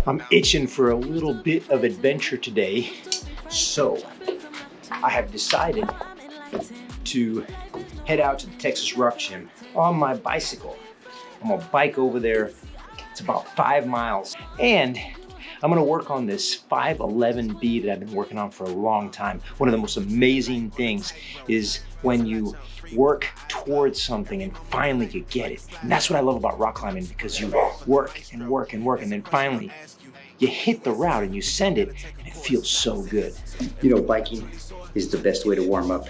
I'm itching for a little bit of adventure today, so I have decided to head out to the Texas Rock Gym on my bicycle. I'm gonna bike over there. It's about 5 miles, and I'm gonna work on this 511B that I've been working on for a long time. One of the most amazing things is when you work towards something and finally you get it. And that's what I love about rock climbing, because you work and work and work, and then finally you hit the route and you send it, and it feels so good. You know, biking is the best way to warm up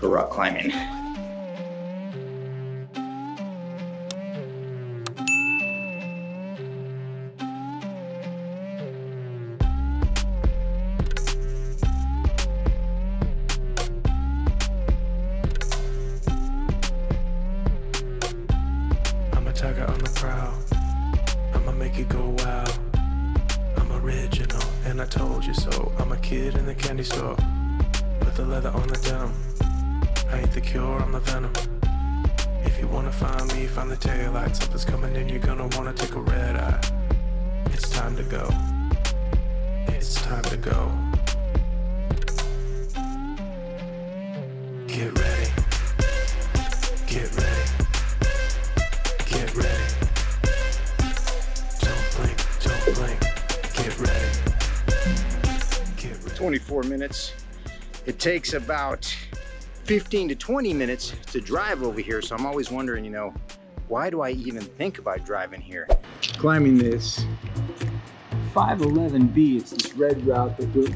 for rock climbing. Tugger on the prowl, I'ma make it go wild. I'm original, and I told you so. I'm a kid in the candy store, with the leather on the denim. I ain't the cure, I'm the venom. If you wanna find me, find the taillight. Something's coming in, you're gonna wanna take a red eye. It's time to go. It's time to go. Get ready. Get ready. Get ready. Don't blink, get ready. Get ready. 24 minutes. It takes about 15 to 20 minutes to drive over here, so I'm always wondering, you know, why do I even think about driving here? Climbing this 511B, it's this red route that goes,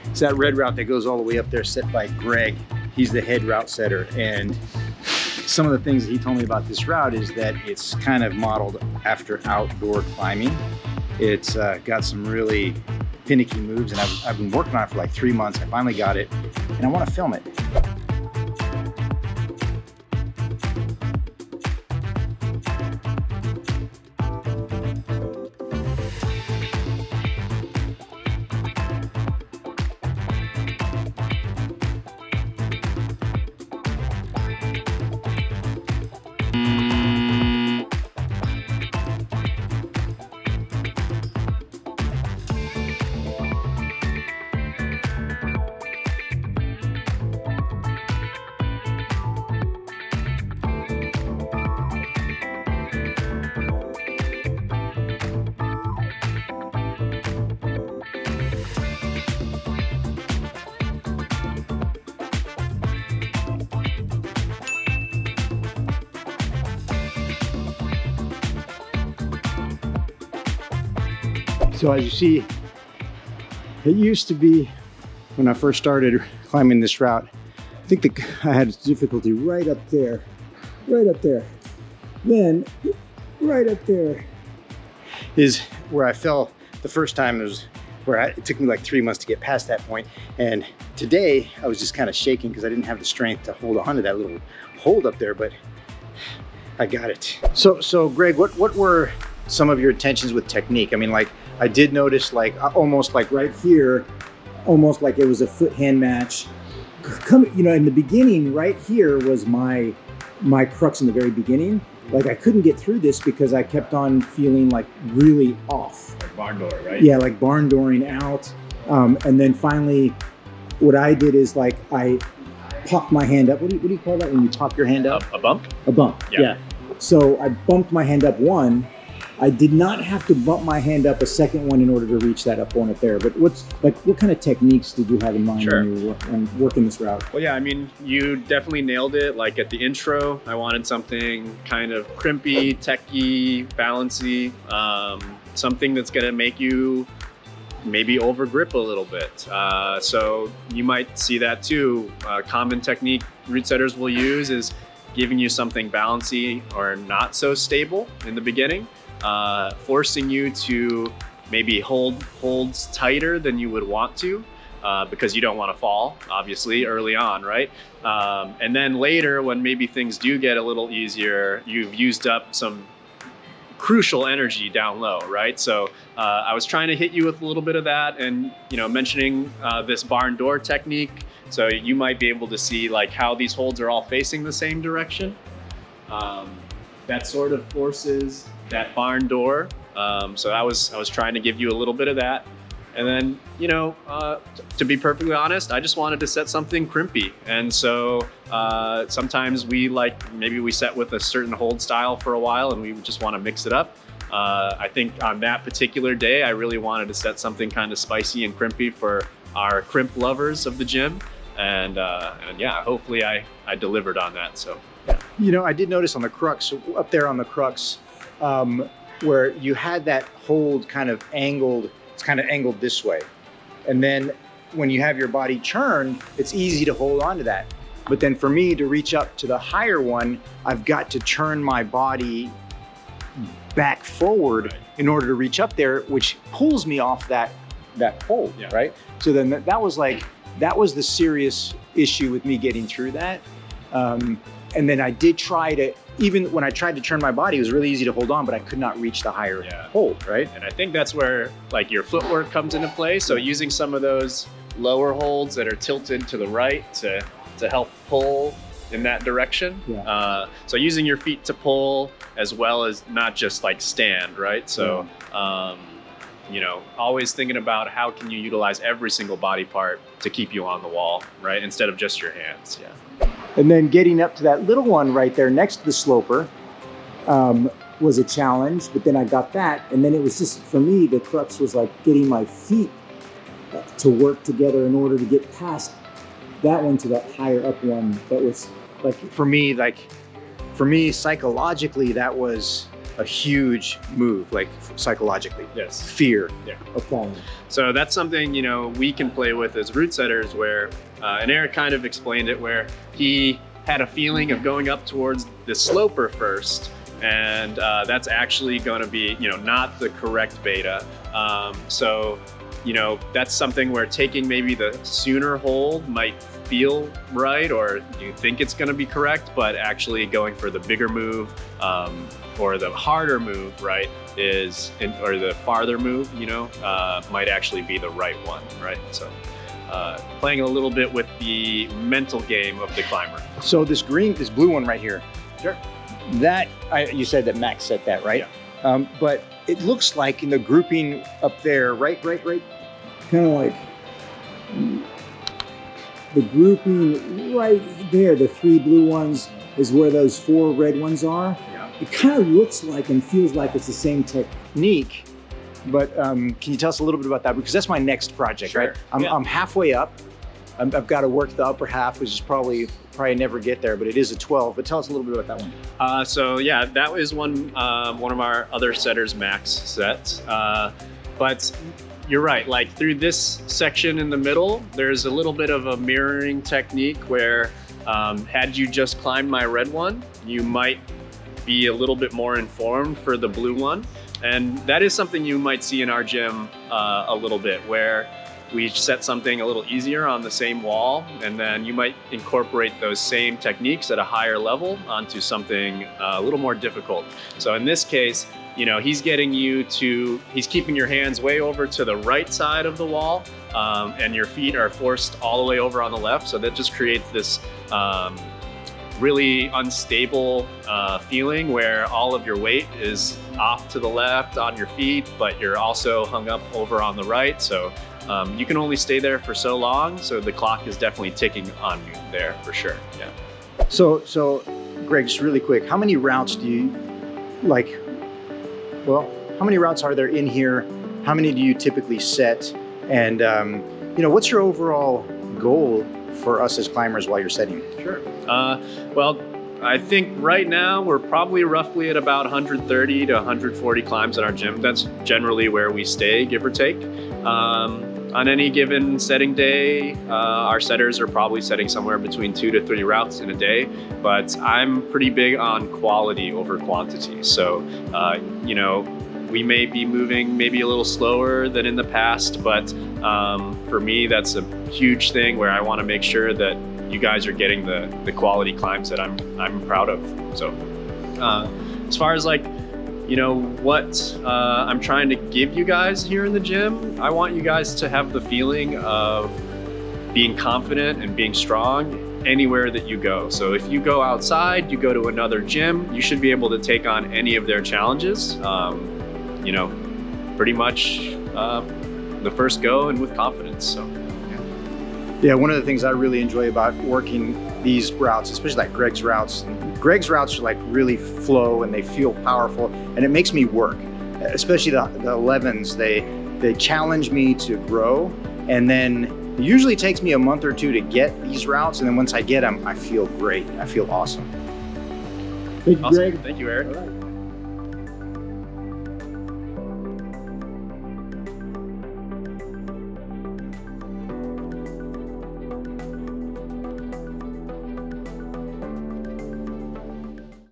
it's that red route that goes all the way up there, set by Greg. He's the head route setter, and some of the things that he told me about this route is that it's kind of modeled after outdoor climbing. It's got some really finicky moves, and I've been working on it for like 3 months. I finally got it, and I want to film it. So as you see, it used to be, when I first started climbing this route, I think I had difficulty right up there. Then right up there is where I fell the first time. It was where it took me like 3 months to get past that point. And today I was just kind of shaking because I didn't have the strength to hold on to that little hold up there, but I got it. So Greg, what were some of your intentions with technique? I mean, like, I did notice, like, almost like right here, almost like it was a foot hand match. You know, in the beginning, right here was my crux in the very beginning. Like, I couldn't get through this because I kept on feeling like really off. Like barn door, right? Yeah, like barn dooring out. And then finally, what I did is, like, I popped my hand up. What do you call that when you pop your hand up? A bump? A bump, yeah. So I bumped my hand up one. I did not have to bump my hand up a second one in order to reach that up one up there. But what kind of techniques did you have in mind when you were working this route? Well, yeah, I mean, you definitely nailed it. Like at the intro, I wanted something kind of crimpy, techy, balancy, something that's gonna make you maybe over grip a little bit. So you might see that too. Common technique route setters will use is giving you something bouncy or not so stable in the beginning. Forcing you to maybe holds tighter than you would want to, because you don't want to fall, obviously, early on, right? And then later, when maybe things do get a little easier, you've used up some crucial energy down low, right? So I was trying to hit you with a little bit of that, and mentioning this barn door technique, so you might be able to see like how these holds are all facing the same direction. That sort of forces that barn door So I was trying to give you a little bit of that. And then, to be perfectly honest, I just wanted to set something crimpy. And so sometimes maybe we set with a certain hold style for a while and we just want to mix it up. I think on that particular day, I really wanted to set something kind of spicy and crimpy for our crimp lovers of the gym. And yeah, hopefully I delivered on that. So, yeah. I did notice on the crux, up there on the crux, where you had that hold kind of angled, it's kind of angled this way. And then when you have your body turned, it's easy to hold on to that. But then for me to reach up to the higher one, I've got to turn my body back forward in order to reach up there, which pulls me off that hold, right? So then that was the serious issue with me getting through that. And then I did try to, even when I tried to turn my body, it was really easy to hold on, but I could not reach the higher hold, right? And I think that's where your footwork comes into play. So using some of those lower holds that are tilted to the right to help pull in that direction. So using your feet to pull as well as not just stand, right? So, always thinking about how can you utilize every single body part to keep you on the wall, right? Instead of just your hands, And then getting up to that little one right there next to the sloper was a challenge, but then I got that. And then it was just, for me, the crux was getting my feet to work together in order to get past that one to that higher up one. That was for me, psychologically, that was a huge move, psychologically. Yes. Fear. Yeah. Of falling. So that's something, we can play with as root setters where, and Eric kind of explained it, where he had a feeling of going up towards the sloper first. And that's actually going to be, not the correct beta. So, that's something where taking maybe the sooner hold might feel right, or you think it's going to be correct, but actually going for the bigger move or the harder move, right, or the farther move, might actually be the right one, right? So playing a little bit with the mental game of the climber. So this blue one right here. Sure. You said that Max set that, right? Yeah. But it looks like in the grouping up there, right, kind of the grouping right there, the 3 blue ones is where those 4 red ones are. Yeah. It kind of looks like and feels like it's the same technique, but can you tell us a little bit about that? Because that's my next project, Sure. right? I'm halfway up. I've got to work the upper half, which is probably never get there, but it is a 12. But tell us a little bit about that one. So yeah, that was one of our other setters Max sets. But you're right, through this section in the middle, there's a little bit of a mirroring technique where had you just climbed my red one, you might be a little bit more informed for the blue one. And that is something you might see in our gym a little bit, where we set something a little easier on the same wall, and then you might incorporate those same techniques at a higher level onto something a little more difficult. So in this case, he's getting he's keeping your hands way over to the right side of the wall, and your feet are forced all the way over on the left. So that just creates this really unstable feeling where all of your weight is off to the left on your feet, but you're also hung up over on the right. So you can only stay there for so long. So the clock is definitely ticking on you there for sure. Yeah. So Greg, just really quick, how many routes do you how many routes are there in here? How many do you typically set? And what's your overall goal for us as climbers while you're setting? Sure. Well, I think right now we're probably roughly at about 130 to 140 climbs in our gym. That's generally where we stay, give or take. On any given setting day, our setters are probably setting somewhere between 2 to 3 routes in a day, but I'm pretty big on quality over quantity. So, we may be moving maybe a little slower than in the past, but for me, that's a huge thing where I want to make sure that you guys are getting the quality climbs that I'm proud of. So as far as what I'm trying to give you guys here in the gym, I want you guys to have the feeling of being confident and being strong anywhere that you go. So if you go outside, you go to another gym, you should be able to take on any of their challenges. you know, pretty much the first go and with confidence. So. Yeah, one of the things I really enjoy about working these routes, especially like Greg's routes are like really flow and they feel powerful, and it makes me work. Especially the 11s, they challenge me to grow, and then it usually takes me a month or two to get these routes, and then once I get them, I feel great. I feel awesome. Awesome. Thank you, Eric.